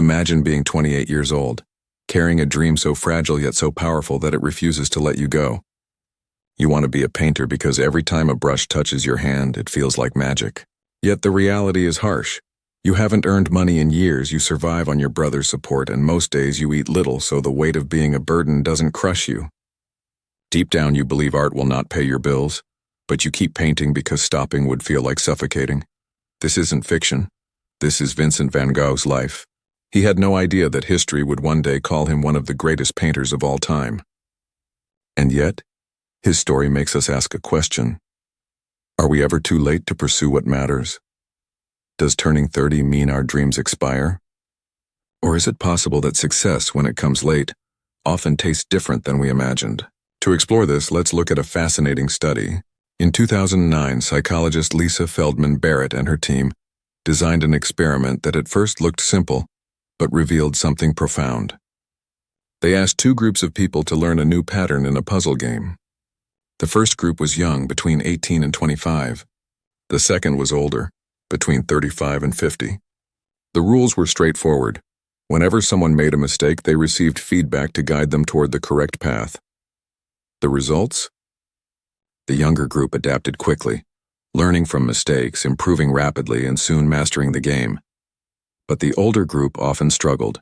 Imagine being 28 years old, carrying a dream so fragile yet so powerful that it refuses to let you go. You want to be a painter because every time a brush touches your hand, it feels like magic. Yet the reality is harsh. You haven't earned money in years, you survive on your brother's support, and most days you eat little so the weight of being a burden doesn't crush you. Deep down you believe art will not pay your bills, but you keep painting because stopping would feel like suffocating. This isn't fiction. This is Vincent van Gogh's life. He had no idea that history would one day call him one of the greatest painters of all time. And yet, his story makes us ask a question. Are we ever too late to pursue what matters? Does turning 30 mean our dreams expire? Or is it possible that success, when it comes late, often tastes different than we imagined? To explore this, let's look at a fascinating study. In 2009, psychologist Lisa Feldman Barrett and her team designed an experiment that at first looked simple, but revealed something profound. They asked two groups of people to learn a new pattern in a puzzle game. The first group was young, between 18 and 25. The second was older, between 35 and 50. The rules were straightforward. Whenever someone made a mistake, they received feedback to guide them toward the correct path. The results? The younger group adapted quickly, learning from mistakes, improving rapidly, and soon mastering the game. But the older group often struggled.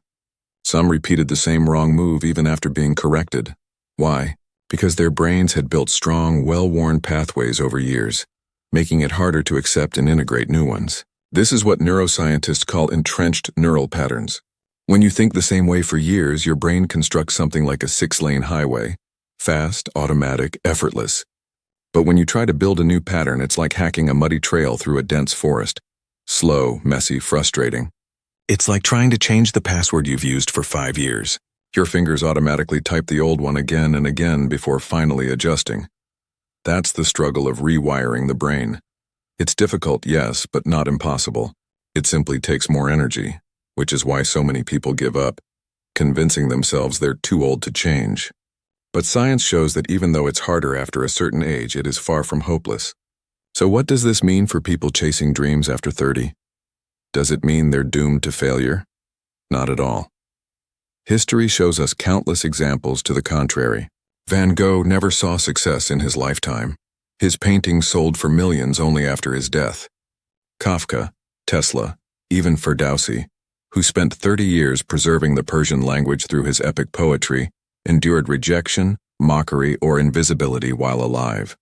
Some repeated the same wrong move even after being corrected. Why? Because their brains had built strong, well-worn pathways over years, making it harder to accept and integrate new ones. This is what neuroscientists call entrenched neural patterns. When you think the same way for years, your brain constructs something like a 6-lane highway. Fast, automatic, effortless. But when you try to build a new pattern, it's like hacking a muddy trail through a dense forest. Slow, messy, frustrating. It's like trying to change the password you've used for 5 years. Your fingers automatically type the old one again and again before finally adjusting. That's the struggle of rewiring the brain. It's difficult, yes, but not impossible. It simply takes more energy, which is why so many people give up, convincing themselves they're too old to change. But science shows that even though it's harder after a certain age, it is far from hopeless. So what does this mean for people chasing dreams after 30? Does it mean they're doomed to failure? Not at all. History shows us countless examples to the contrary. Van Gogh never saw success in his lifetime. His paintings sold for millions only after his death. Kafka, Tesla, even Ferdowsi, who spent 30 years preserving the Persian language through his epic poetry, endured rejection, mockery, or invisibility while alive.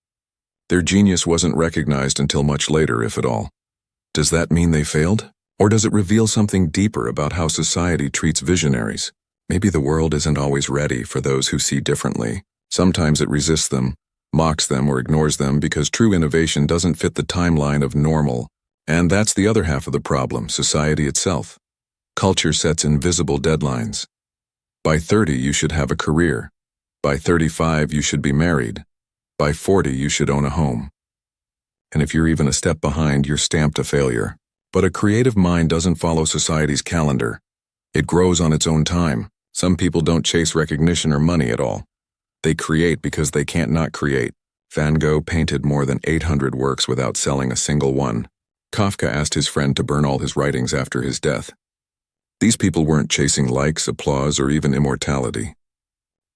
Their genius wasn't recognized until much later, if at all. Does that mean they failed? Or does it reveal something deeper about how society treats visionaries? Maybe the world isn't always ready for those who see differently. Sometimes it resists them, mocks them, or ignores them because true innovation doesn't fit the timeline of normal. And that's the other half of the problem, society itself. Culture sets invisible deadlines. By 30, you should have a career. By 35, you should be married. By 40, you should own a home. And if you're even a step behind, you're stamped a failure. But a creative mind doesn't follow society's calendar. It grows on its own time. Some people don't chase recognition or money at all. They create because they can't not create. Van Gogh painted more than 800 works without selling a single one. Kafka asked his friend to burn all his writings after his death. These people weren't chasing likes, applause, or even immortality.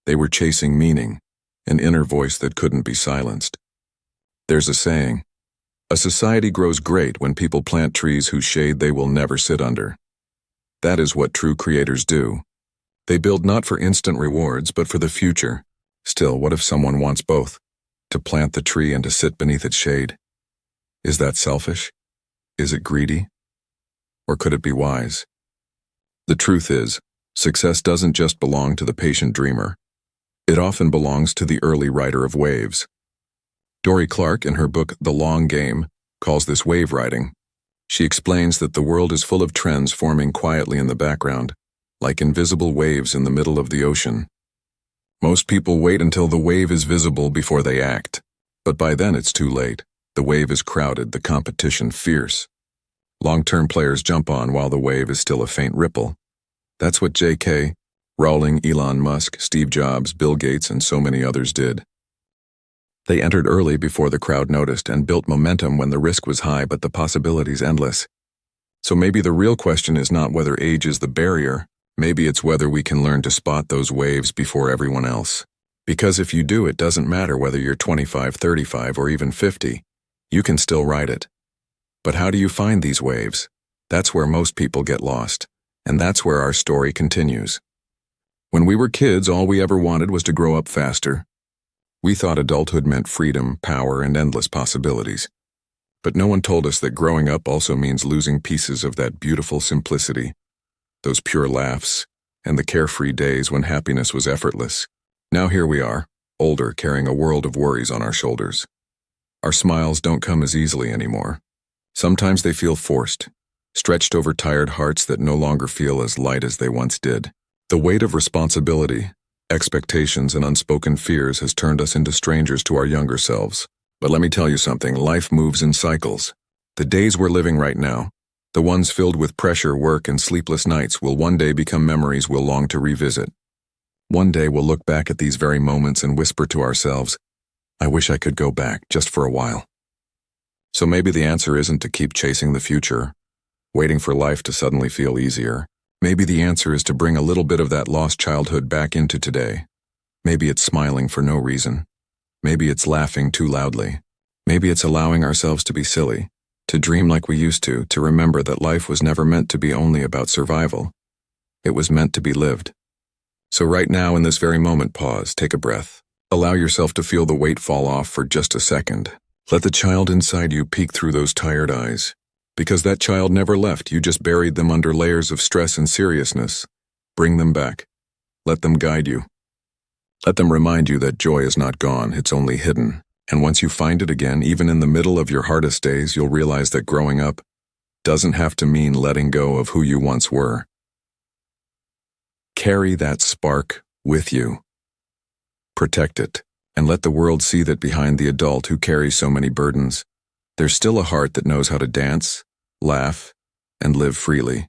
They were chasing meaning, an inner voice that couldn't be silenced. There's a saying, a society grows great when people plant trees whose shade they will never sit under. That is what true creators do. They build not for instant rewards, but for the future. Still, what if someone wants both? To plant the tree and to sit beneath its shade? Is that selfish? Is it greedy? Or could it be wise? The truth is, success doesn't just belong to the patient dreamer. It often belongs to the early rider of waves. Dorie Clark, in her book The Long Game, calls this wave riding. She explains that the world is full of trends forming quietly in the background, like invisible waves in the middle of the ocean. Most people wait until the wave is visible before they act. But by then it's too late. The wave is crowded, the competition fierce. Long-term players jump on while the wave is still a faint ripple. That's what J.K. Rowling, Elon Musk, Steve Jobs, Bill Gates, and so many others did. They entered early before the crowd noticed and built momentum when the risk was high but the possibilities endless. So maybe the real question is not whether age is the barrier, maybe it's whether we can learn to spot those waves before everyone else. Because if you do, it doesn't matter whether you're 25, 35, or even 50, you can still ride it. But how do you find these waves? That's where most people get lost, and that's where our story continues. When we were kids, all we ever wanted was to grow up faster. We thought adulthood meant freedom, power, and endless possibilities. But no one told us that growing up also means losing pieces of that beautiful simplicity, those pure laughs, and the carefree days when happiness was effortless. Now here we are, older, carrying a world of worries on our shoulders. Our smiles don't come as easily anymore. Sometimes they feel forced, stretched over tired hearts that no longer feel as light as they once did. The weight of responsibility, expectations, and unspoken fears has turned us into strangers to our younger selves. But let me tell you something, life moves in cycles. The days we're living right now, the ones filled with pressure, work, and sleepless nights, will one day become memories we'll long to revisit. One day we'll look back at these very moments and whisper to ourselves, I wish I could go back just for a while. So maybe the answer isn't to keep chasing the future, waiting for life to suddenly feel easier. Maybe the answer is to bring a little bit of that lost childhood back into today. Maybe it's smiling for no reason. Maybe it's laughing too loudly. Maybe it's allowing ourselves to be silly, to dream like we used to remember that life was never meant to be only about survival. It was meant to be lived. So right now, in this very moment, pause, take a breath. Allow yourself to feel the weight fall off for just a second. Let the child inside you peek through those tired eyes. Because that child never left, you just buried them under layers of stress and seriousness. Bring them back. Let them guide you. Let them remind you that joy is not gone, it's only hidden. And once you find it again, even in the middle of your hardest days, you'll realize that growing up doesn't have to mean letting go of who you once were. Carry that spark with you. Protect it, and let the world see that behind the adult who carries so many burdens, there's still a heart that knows how to dance, laugh, and live freely.